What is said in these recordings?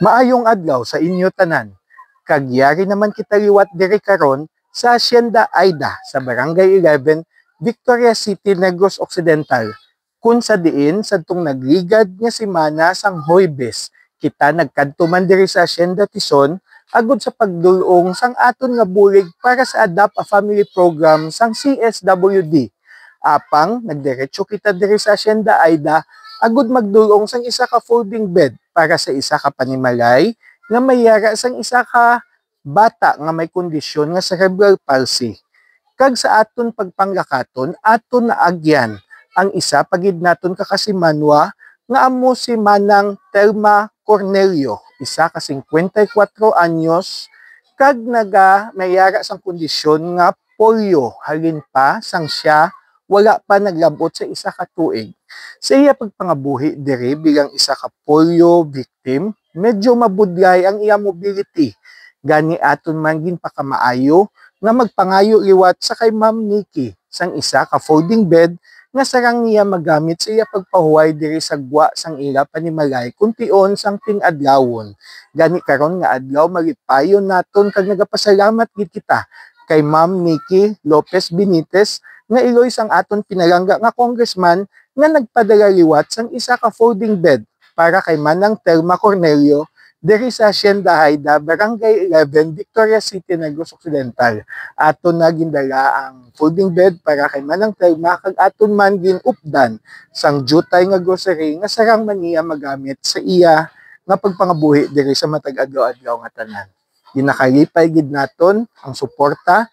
Maayong adlaw sa inyo tanan. Kagyari naman kita liwat diri karon sa Hacienda Aida sa Barangay 11, Victoria City, Negros Occidental. Kung sa diin sadtong nagligad nga semana sang Huwebes, kita nagkadto man diri sa Hacienda Tizon agod sa pagdulong sang aton nga bulig para sa Adopt a Family Program sang CSWD. Apang nagdiretso kita diri sa Hacienda Aida agud magdulong sang isa ka folding bed para sa isa ka panimalay nga mayara sang isa ka bata nga may kondisyon nga cerebral palsy. Kag sa aton pagpanglakaton, aton naagyan ang isa pagid naton kakasimanwa nga amo si Manang Telma Cornelio, isa ka 54 anyos kag naga mayara sang kondisyon nga polio halin pa sang siya wala pa naglabot sa isa ka tuig. Sa iya pagpangabuhi diri bilang isa ka polio victim, medyo mabudlay ang iya mobility. Gani aton man gin pa kamaayo nga magpangayo liwat sa kay Ma'am Nikki sang isa ka folding bed nga sarang niya magamit sa iya pagpahuway diri sa gwa sang ila panimalay kuntion sang ting-adlawon. Gani karon nga adlaw malipayon naton kag nagapasalamat gid kita kay Ma'am Nikki Lopez Benitez nga iloy sang aton pinalangga nga congressman nga nagpadala liwat sang isa ka folding bed para kay Manang Telma Cornelio diri sa Hacienda Aida, Barangay 11, Victoria City, Negros Occidental. Aton na gindala ang folding bed para kay Manang Telma kag aton man ginupdan sang jutay nga grocery nga sarang man niya magamit sa iya nga pagpangabuhi diri sa matag adlaw-adlaw nga tanan. Ginakalipay gid naton ang suporta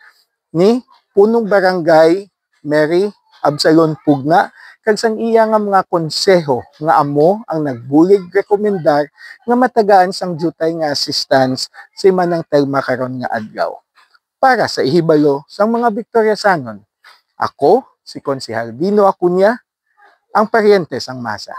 ni punong barangay Mary Absalon Pugna kag sang iya nga mga konseho nga amo ang nagbulig rekomendar nga matagaan sang jutay nga assistance si Manang Telma karon nga adlaw. Para sa ihibalo sang mga Victoriasanon, ako si Konsehal Dino Acuña, ang paryente sang masa.